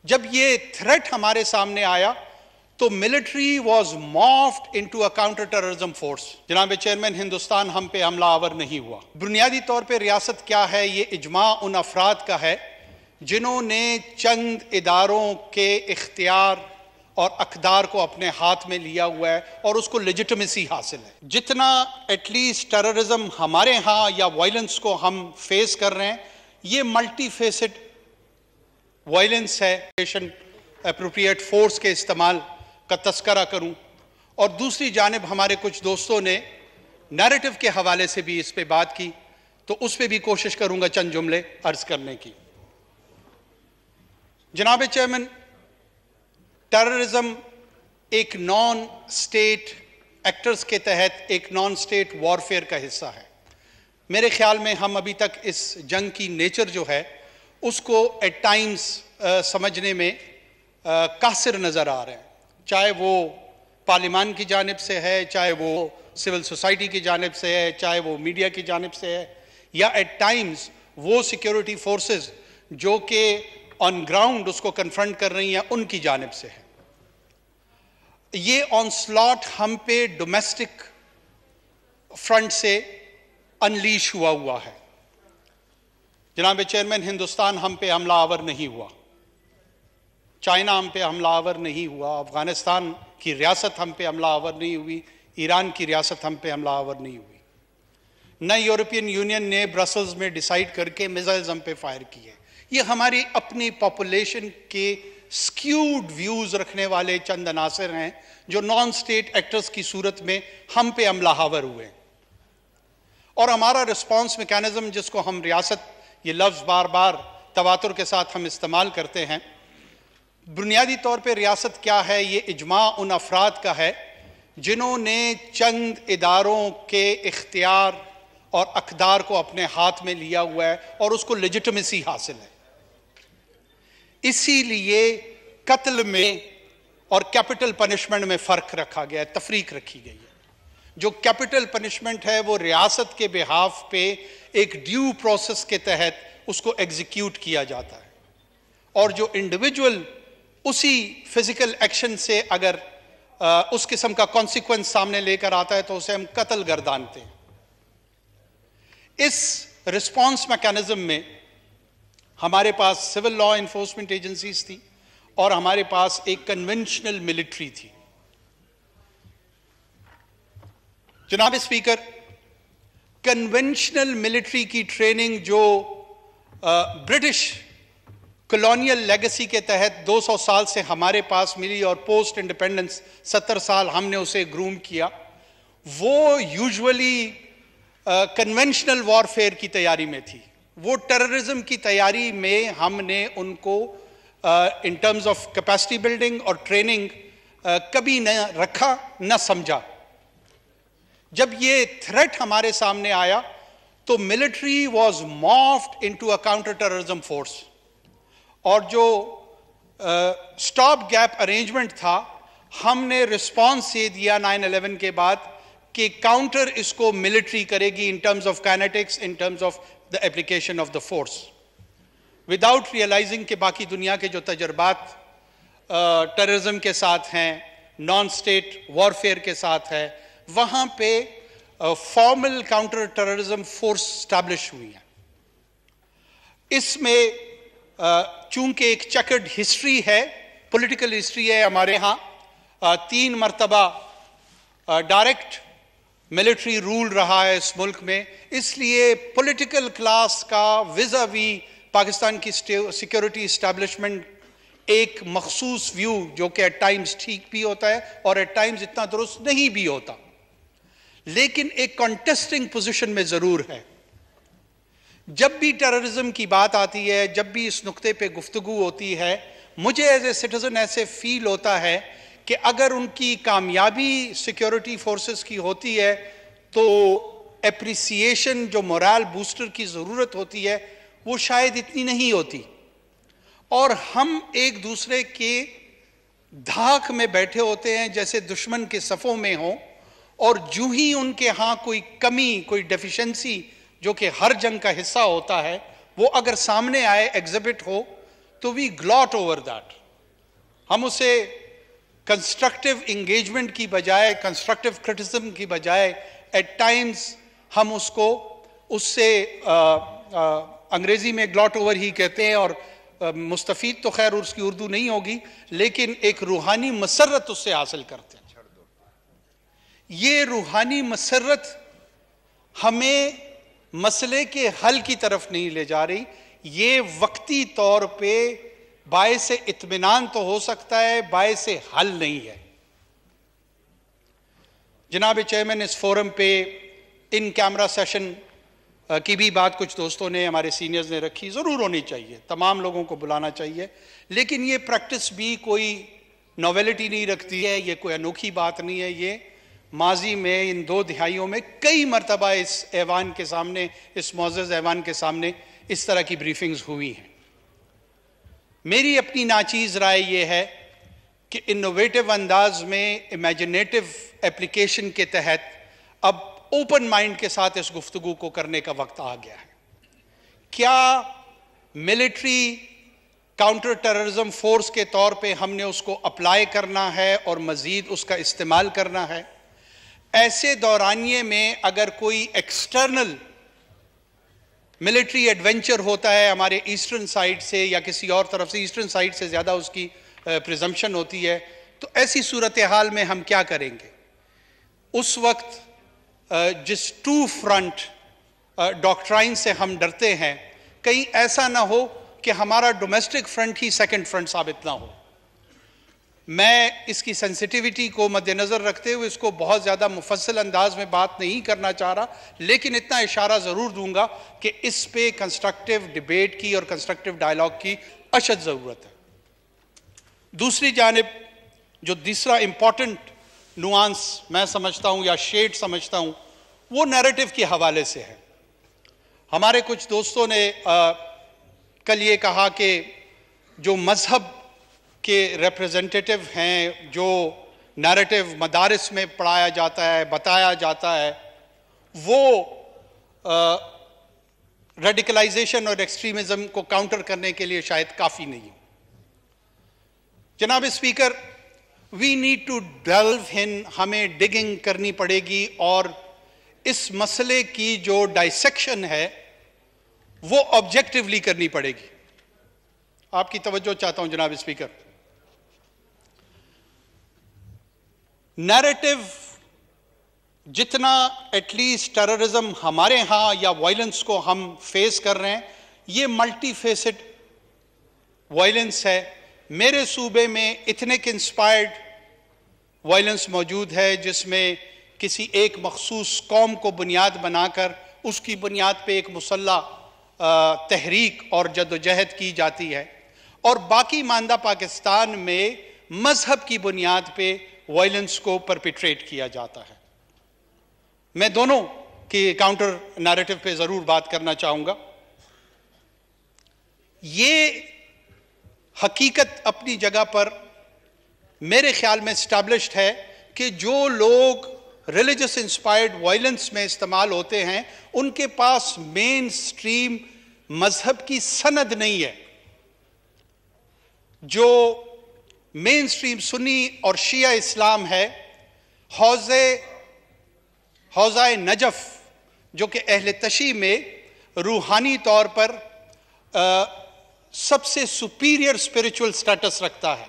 जब ये थ्रेट हमारे सामने आया तो military was morphed into a counter terrorism force. जनाब चेयरमैन, हिंदुस्तान हम पे हमला आवर नहीं हुआ। बुनियादी तौर पे रियासत क्या है, ये इजमा उन अफराद का है जिन्होंने चंद इदारों के इख्तियार और अक़दार को अपने हाथ में लिया हुआ है और उसको लेजिटिमेसी हासिल है। जितना एटलीस्ट टेररिज्म हमारे यहाँ या वायलेंस को हम फेस कर रहे हैं, ये मल्टी फेसेड वायलेंस है। एप्रोप्रिएट फोर्स के इस्तेमाल का तस्करा करूं, और दूसरी जानिब हमारे कुछ दोस्तों ने नैरेटिव के हवाले से भी इस पे बात की, तो उस पे भी कोशिश करूंगा चंद जुमले अर्ज करने की। जनाब चेयरमैन, टेररिज्म एक नॉन स्टेट एक्टर्स के तहत एक नॉन स्टेट वॉरफेयर का हिस्सा है। मेरे ख्याल में हम अभी तक इस जंग की नेचर जो है उसको एट टाइम्स समझने में कासिर नज़र आ रहे हैं, चाहे वो पार्लियामान की जानिब से है, चाहे वो सिविल सोसाइटी की जानिब से है, चाहे वो मीडिया की जानिब से है, या एट टाइम्स वो सिक्योरिटी फोर्सेस जो कि ऑन ग्राउंड उसको कन्फ्रंट कर रही हैं उनकी जानिब से है। ये ऑनस्लॉट हम पे डोमेस्टिक फ्रंट से अनलीश हुआ है। जनाब चेयरमैन, हिंदुस्तान हम पे हमला आवर नहीं हुआ, चाइना हम पे हमला आवर नहीं हुआ, अफगानिस्तान की रियासत हम पे हमला आवर नहीं हुई, ईरान की रियासत हम पे हमला आवर नहीं हुई, न यूरोपियन यूनियन ने ब्रसल्स में डिसाइड करके मिसाइल्स हम पे फायर किए। ये हमारी अपनी पॉपुलेशन के स्क्यूड व्यूज रखने वाले चंद अनासर हैं जो नॉन स्टेट एक्टर्स की सूरत में हम पे हमला आवर हुए। और हमारा रिस्पॉन्स मैकेनिज्म, जिसको हम रियासत, ये लफ्ज़ बार बार तवातुर के साथ हम इस्तेमाल करते हैं, बुनियादी तौर पे रियासत क्या है, ये इजमा उन अफराद का है जिन्होंने चंद इदारों के इख्तियार और अक़दार को अपने हाथ में लिया हुआ है और उसको लेजिटिमेसी हासिल है। इसीलिए कत्ल में और कैपिटल पनिशमेंट में फ़र्क रखा गया है, तफरीक रखी गई है। जो कैपिटल पनिशमेंट है वो रियासत के बिहाफ पे एक ड्यू प्रोसेस के तहत उसको एग्जीक्यूट किया जाता है, और जो इंडिविजुअल उसी फिजिकल एक्शन से अगर उस किस्म का कॉन्सिक्वेंस सामने लेकर आता है तो उसे हम कत्ल गर्दानते हैं। इस रिस्पॉन्स मैकेनिज्म में हमारे पास सिविल लॉ इन्फोर्समेंट एजेंसीज थी और हमारे पास एक कन्वेंशनल मिलिट्री थी। जनाब स्पीकर, कन्वेंशनल मिलिट्री की ट्रेनिंग जो ब्रिटिश कॉलोनियल लेगेसी के तहत 200 साल से हमारे पास मिली और पोस्ट इंडिपेंडेंस 70 साल हमने उसे ग्रूम किया, वो यूजुअली कन्वेंशनल वॉरफेयर की तैयारी में थी। वो टेररिज्म की तैयारी में हमने उनको इन टर्म्स ऑफ कैपेसिटी बिल्डिंग और ट्रेनिंग कभी न रखा, न समझा। जब ये थ्रेट हमारे सामने आया तो military was morphed into a counter terrorism force, और जो स्टॉप गैप अरेंजमेंट था हमने रिस्पॉन्स ये दिया 9/11 के बाद कि काउंटर इसको मिलिट्री करेगी in terms of kinetics, in terms of the application of the force, without realising कि बाकी दुनिया के जो तजर्बात टेररिज्म के साथ हैं, नॉन स्टेट वॉरफेयर के साथ है, वहाँ पे formal counter terrorism force establish हुई है। इसमें चूंकि एक चेकर्ड हिस्ट्री है, पॉलिटिकल हिस्ट्री है हमारे यहाँ, 3 मरतबा डायरेक्ट मिलिट्री रूल रहा है इस मुल्क में, इसलिए पॉलिटिकल क्लास का विज़ावी पाकिस्तान की सिक्योरिटी इस्टेब्लिशमेंट एक मखसूस व्यू जो कि एट टाइम्स ठीक भी होता है और एट टाइम्स इतना दुरुस्त नहीं भी होता, लेकिन एक कॉन्टेस्टिंग पोजीशन में ज़रूर है। जब भी टेररिज्म की बात आती है, जब भी इस नुक्ते पे गुफ्तगू होती है, मुझे एज ए सिटीजन ऐसे फील होता है कि अगर उनकी कामयाबी सिक्योरिटी फोर्सेस की होती है तो एप्रिसिएशन, जो मोरल बूस्टर की ज़रूरत होती है, वो शायद इतनी नहीं होती, और हम एक दूसरे के धाक में बैठे होते हैं जैसे दुश्मन के सफ़ों में हों, और जूं ही उनके यहाँ कोई कमी, कोई डेफिशिएंसी जो कि हर जंग का हिस्सा होता है, वो अगर सामने आए, एग्जिबिट हो, तो वी ग्लॉट ओवर दैट। हम उसे कंस्ट्रक्टिव इंगेजमेंट की बजाय, कंस्ट्रक्टिव क्रिटिसिज्म की बजाय एट टाइम्स हम उसको उससे अंग्रेजी में ग्लॉट ओवर ही कहते हैं, और मुस्तफीद तो खैर उसकी उर्दू नहीं होगी, लेकिन एक रूहानी मसरत उससे हासिल करते हैं। ये रूहानी मसरत हमें मसले के हल की तरफ नहीं ले जा रही, ये वक्ती तौर पे बायसे इत्मीनान तो हो सकता है, बायसे हल नहीं है। जनाब चेयरमैन, इस फोरम पे इन कैमरा सेशन की भी बात कुछ दोस्तों ने, हमारे सीनियर्स ने रखी, ज़रूर होनी चाहिए, तमाम लोगों को बुलाना चाहिए, लेकिन ये प्रैक्टिस भी कोई नॉवेलिटी नहीं रखती है, ये कोई अनोखी बात नहीं है। ये माजी में इन 2 दिहाइयों में कई मरतबा इस ऐवान के सामने, इस मुअज़्ज़ज़ ऐवान के सामने इस तरह की ब्रीफिंग्स हुई हैं। मेरी अपनी नाचीज़ राय ये है कि इनोवेटिव अंदाज में, इमेजिनेटिव एप्लीकेशन के तहत अब ओपन माइंड के साथ इस गुफ्तगू को करने का वक्त आ गया है। क्या मिलिट्री काउंटर टेररिज्म फोर्स के तौर पे हमने उसको अप्लाई करना है और मजीद उसका इस्तेमाल करना है? ऐसे दौरानिए में अगर कोई एक्सटर्नल मिलिट्री एडवेंचर होता है हमारे ईस्टर्न साइड से या किसी और तरफ से, ईस्टर्न साइड से ज़्यादा उसकी प्रिजम्पशन होती है, तो ऐसी सूरत हाल में हम क्या करेंगे? उस वक्त जिस टू फ्रंट डॉक्ट्राइन से हम डरते हैं, कहीं ऐसा ना हो कि हमारा डोमेस्टिक फ्रंट ही सेकंड फ्रंट साबित ना हो। मैं इसकी सेंसिटिविटी को मद्देनज़र रखते हुए इसको बहुत ज़्यादा मुफस्सल अंदाज में बात नहीं करना चाह रहा, लेकिन इतना इशारा ज़रूर दूंगा कि इस पे कंस्ट्रक्टिव डिबेट की और कंस्ट्रक्टिव डायलॉग की अशद ज़रूरत है। दूसरी जानिब जो तीसरा इंपॉर्टेंट नुआंस मैं समझता हूँ या शेड समझता हूँ, वो नैरेटिव के हवाले से है। हमारे कुछ दोस्तों ने कल ये कहा कि जो मजहब के रिप्रेजेंटेटिव हैं, जो नैरेटिव मदारिस में पढ़ाया जाता है, बताया जाता है, वो रेडिकलाइजेशन और एक्सट्रीमिज्म को काउंटर करने के लिए शायद काफ़ी नहीं हो। जनाब speaker, we need to delve in, हमें डिगिंग करनी पड़ेगी और इस मसले की जो डाइसेक्शन है वो ऑब्जेक्टिवली करनी पड़ेगी। आपकी तवज्जो चाहता हूं जनाब स्पीकर। नैरेटिव जितना एटलीस्ट टेररिज्म हमारे यहां या वायलेंस को हम फेस कर रहे हैं, ये मल्टी फेसेड वायलेंस है। मेरे सूबे में इथनिक इंस्पायर्ड वायलेंस मौजूद है, जिसमें किसी एक मखसूस कौम को बुनियाद बनाकर उसकी बुनियाद पे एक मुसल्लह तहरीक और जद्दोजहद की जाती है, और बाकी मानदा पाकिस्तान में मजहब की बुनियाद पे वायलेंस को परपिट्रेट किया जाता है। मैं दोनों की काउंटर नैरेटिव पे जरूर बात करना चाहूंगा। ये हकीकत अपनी जगह पर मेरे ख्याल में एस्टैब्लिश्ड है कि जो लोग रिलीजियस इंस्पायर्ड वायलेंस में इस्तेमाल होते हैं, उनके पास मेन स्ट्रीम मजहब की सनद नहीं है। जो मेन स्ट्रीम सुन्नी और शिया इस्लाम है, हौज़ा नजफ जो कि अहले तशी में रूहानी तौर पर सबसे सुपीरियर स्पिरिचुअल स्टेटस रखता है,